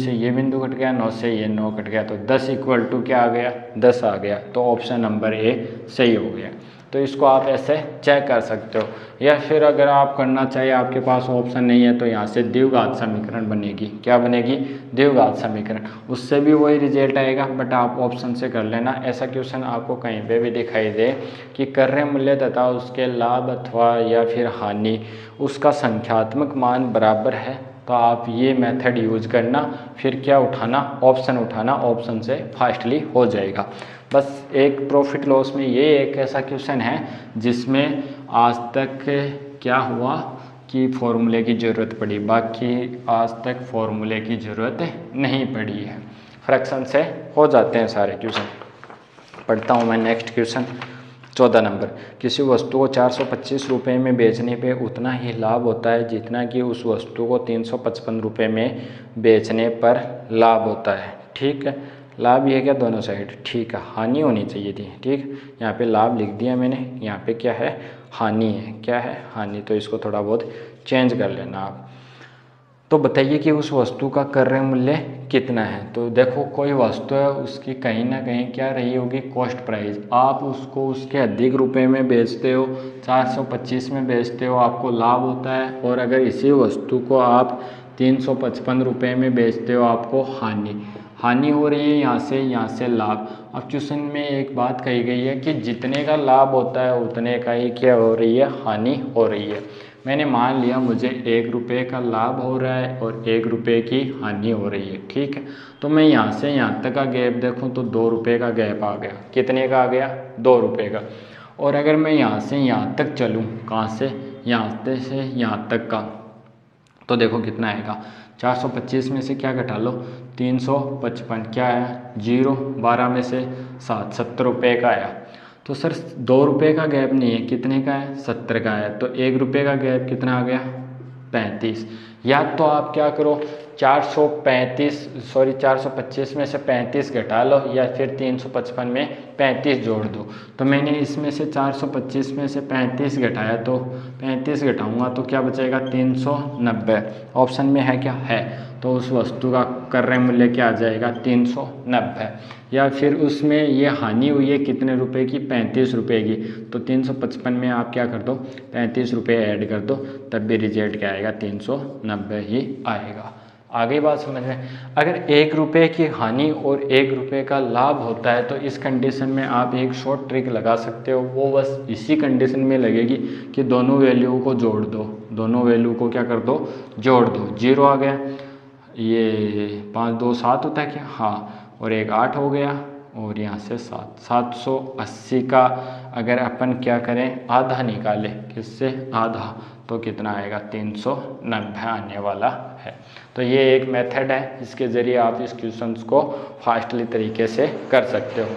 कट गया, 9 से ये 9 कट गया, तो 10 = क्या आ गया, 10 आ गया। तो ऑप्शन नंबर ए सही हो गया। तो इसको आप ऐसे चेक कर सकते हो, या फिर अगर आप करना चाहिए, आपके पास ऑप्शन नहीं है, तो यहाँ से द्विघात समीकरण बनेगी। क्या बनेगी, द्विघात समीकरण। उससे भी वही रिजल्ट आएगा, बट आप ऑप्शन से कर लेना। ऐसा क्वेश्चन आपको कहीं पे भी दिखाई दे कि क्रय मूल्य तथा उसके लाभ अथवा या फिर हानि उसका संख्यात्मक मान बराबर है, तो आप ये मेथड यूज करना, फिर क्या उठाना, ऑप्शन उठाना, ऑप्शन से फास्टली हो जाएगा। बस एक प्रॉफिट लॉस में ये एक ऐसा क्वेश्चन है जिसमें आज तक क्या हुआ कि फॉर्मूले की ज़रूरत पड़ी, बाकी आज तक फॉर्मूले की ज़रूरत नहीं पड़ी है, फ्रैक्शन से हो जाते हैं सारे क्वेश्चन। पढ़ता हूँ मैं नेक्स्ट क्वेश्चन 14 नंबर। किसी वस्तु को 425 रुपये में बेचने पे उतना ही लाभ होता है जितना कि उस वस्तु को 355 रुपये में बेचने पर लाभ होता है। ठीक है, लाभ ये क्या, दोनों साइड। ठीक है, हानि होनी चाहिए थी। ठीक, यहाँ पे लाभ लिख दिया मैंने, यहाँ पे क्या है, हानि है। क्या है, हानि। तो इसको थोड़ा बहुत चेंज कर लेना आप। तो बताइए कि उस वस्तु का क्रय मूल्य कितना है। तो देखो, कोई वस्तु है, उसकी कहीं ना कहीं क्या रही होगी, कॉस्ट प्राइस। आप उसको उसके अधिक रुपए में बेचते हो, 425 में बेचते हो, आपको लाभ होता है। और अगर इसी वस्तु को आप 355 रुपये में बेचते हो, आपको हानि हो रही है। यहाँ से लाभ। अब क्वेश्चन में एक बात कही गई है कि जितने का लाभ होता है उतने का ही क्या हो रही है, हानि हो रही है। मैंने मान लिया मुझे 1 रुपये का लाभ हो रहा है और 1 रुपये की हानि हो रही है। ठीक है, तो मैं यहाँ से यहाँ तक का गैप देखूँ तो 2 रुपये का गैप आ गया। कितने का आ गया, 2 रुपये का। और अगर मैं यहाँ से यहाँ तक चलूँ, कहाँ से, यहाँ से यहाँ तक का, तो देखो कितना आएगा, 425 में से क्या घटा लो, 355, क्या आया 0, 12 में से 7, 70 रुपये का आया। तो सर 2 रुपये का गैप नहीं है, कितने का है, 70 का है। तो 1 रुपये का गैप कितना आ गया, 35। या तो आप क्या करो, 425 में से 35 घटा लो, या फिर 355 में 35 जोड़ दो। तो मैंने इसमें से 425 में से 35 घटाया, तो 35 घटाऊंगा तो क्या बचेगा, 390। ऑप्शन में है क्या, है। तो उस वस्तु का क्रय मूल्य क्या आ जाएगा, 390। या फिर उसमें ये हानि हुई है कितने रुपए की, 35 रुपये की। तो 355 में आप क्या कर दो, 35 रुपये ऐड कर दो, तब भी रिजल्ट क्या आएगा, 390 ही आएगा। आगे बात समझ में। अगर 1 रुपये की हानि और 1 रुपये का लाभ होता है, तो इस कंडीशन में आप एक शॉर्ट ट्रिक लगा सकते हो। वो बस इसी कंडीशन में लगेगी कि दोनों वैल्यू को जोड़ दो, दोनों वैल्यू को क्या कर दो, जोड़ दो। 0 आ गया, ये 5 2 7 होता है क्या, हाँ, और एक 8 हो गया, और यहाँ से 7, 780 का अगर अपन क्या करें, आधा निकालें, किससे, आधा, तो कितना आएगा, 390 आने वाला है। तो ये एक मेथड है, इसके ज़रिए आप इस क्वेश्चंस को फास्टली तरीके से कर सकते हो।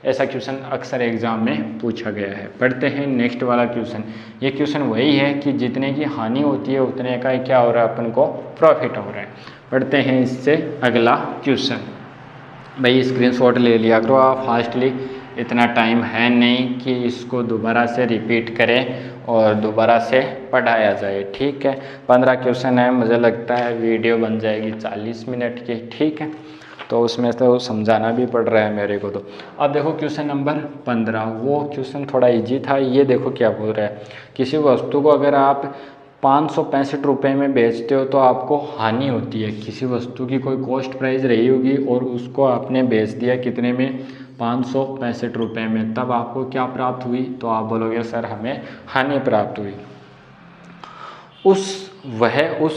ऐसा क्वेश्चन अक्सर एग्ज़ाम में पूछा गया है। पढ़ते हैं नेक्स्ट वाला क्वेश्चन। ये क्वेश्चन वही है कि जितने की हानि होती है उतने का क्या हो रहा है, अपन को प्रॉफिट हो रहा है। पढ़ते हैं इससे अगला क्वेश्चन। भाई स्क्रीनशॉट ले लिया करो आप फास्टली, इतना टाइम है नहीं कि इसको दोबारा से रिपीट करें और दोबारा से पढ़ाया जाए, ठीक है। 15 क्वेश्चन है, मुझे लगता है वीडियो बन जाएगी 40 मिनट की, ठीक है। तो उसमें तो समझाना भी पड़ रहा है मेरे को। तो अब देखो क्वेश्चन नंबर 15, वो क्वेश्चन थोड़ा इजी था। ये देखो क्या बोल रहा है, किसी वस्तु को अगर आप 565 रुपये में बेचते हो तो आपको हानि होती है। किसी वस्तु की कोई कॉस्ट प्राइस रही होगी और उसको आपने बेच दिया कितने में, 565 रुपये में, तब आपको क्या प्राप्त हुई, तो आप बोलोगे सर हमें हानि प्राप्त हुई। उस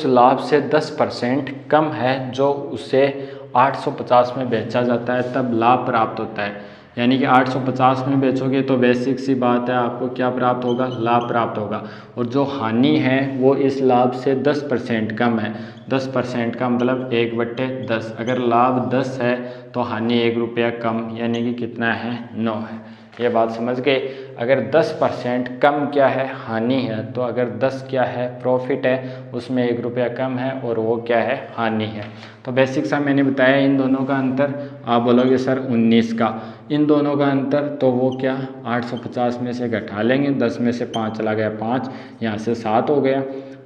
लाभ से 10% कम है जो उसे 850 में बेचा जाता है, तब लाभ प्राप्त होता है। यानी कि 850 में बेचोगे तो बेसिक सी बात है, आपको क्या प्राप्त होगा, लाभ प्राप्त होगा। और जो हानि है वो इस लाभ से 10% कम है। 10% का मतलब 1/10। अगर लाभ 10 है तो हानि 1 रुपया कम, यानी कि कितना है, 9 है। ये बात समझ गए। अगर 10% कम क्या है, हानि है, तो अगर 10 क्या है, प्रॉफिट है, उसमें 1 रुपया कम है और वो क्या है, हानि है। तो बेसिक सा मैंने बताया इन दोनों का अंतर। आप बोलोगे सर 19 का, इन दोनों का अंतर, तो वो क्या, 850 में से घटा लेंगे, 10 में से 5 चला गया 5, यहाँ से 7 हो गया,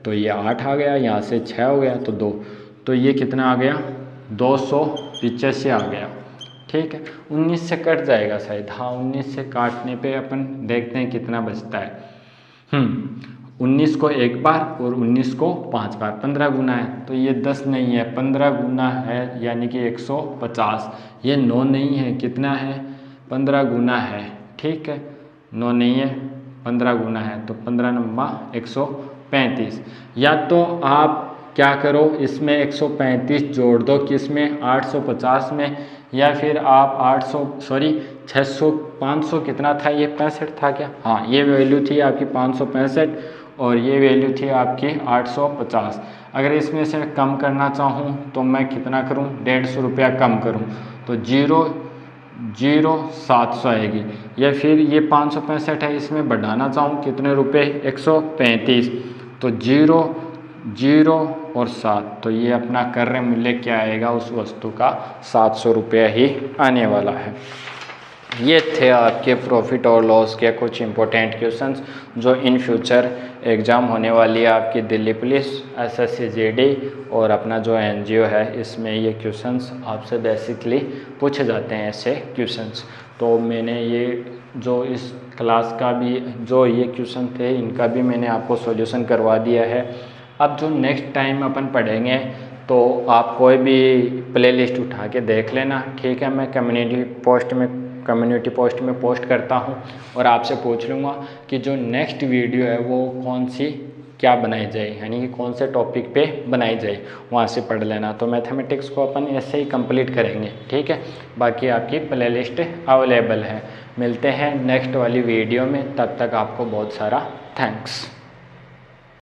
तो ये 8 आ गया, यहाँ से 6 हो गया, तो 2, तो ये कितना आ गया, 285 आ गया, ठीक है। 19 से कट जाएगा शायद, हाँ 19 से काटने पे अपन देखते हैं कितना बचता है। 19 को एक बार और 19 को 5 बार, 15 गुना है, तो ये 10 नहीं है, 15 गुना है, यानी कि 150। ये 9 नहीं है, कितना है, 15 गुना है, ठीक है। 9 नहीं है, 15 गुना है, तो 15 नंबा 135। या तो आप क्या करो, इसमें 135 जोड़ दो, किसमें, 850 में, या फिर आप 600 500 कितना था, ये 65 था क्या, हाँ ये वैल्यू थी आपकी 565 और ये वैल्यू थी आपकी 850। अगर इसमें से कम करना चाहूँ तो मैं कितना करूँ, 150 रुपया कम करूँ, तो 00700 आएगी। या फिर ये 565 है, इसमें बढ़ाना चाहूँ कितने रुपए, 135, तो 0 और 7, तो ये अपना क्रय मूल्य क्या आएगा उस वस्तु का, 700 रुपया ही आने वाला है। ये थे आपके प्रॉफिट और लॉस के कुछ इंपॉर्टेंट क्वेश्चंस जो इन फ्यूचर एग्ज़ाम होने वाली है आपकी दिल्ली पुलिस, एसएससी जीडी और अपना जो एनजीओ है, इसमें ये क्वेश्चंस आपसे बेसिकली पूछे जाते हैं ऐसे क्वेश्चंस। तो मैंने ये जो इस क्लास का भी जो ये क्वेश्चन थे इनका भी मैंने आपको सॉल्यूशन करवा दिया है। अब जो नेक्स्ट टाइम अपन पढ़ेंगे तो आप कोई भी प्लेलिस्ट उठा के देख लेना, ठीक है। मैं कम्युनिटी पोस्ट में पोस्ट करता हूँ और आपसे पूछ लूँगा कि जो नेक्स्ट वीडियो है वो कौन सी क्या बनाई जाए, यानी कि कौन से टॉपिक पे बनाई जाए, वहाँ से पढ़ लेना। तो मैथमेटिक्स को अपन ऐसे ही कंप्लीट करेंगे, ठीक है। बाकी आपकी प्लेलिस्ट अवेलेबल है। मिलते हैं नेक्स्ट वाली वीडियो में, तब तक आपको बहुत सारा थैंक्स।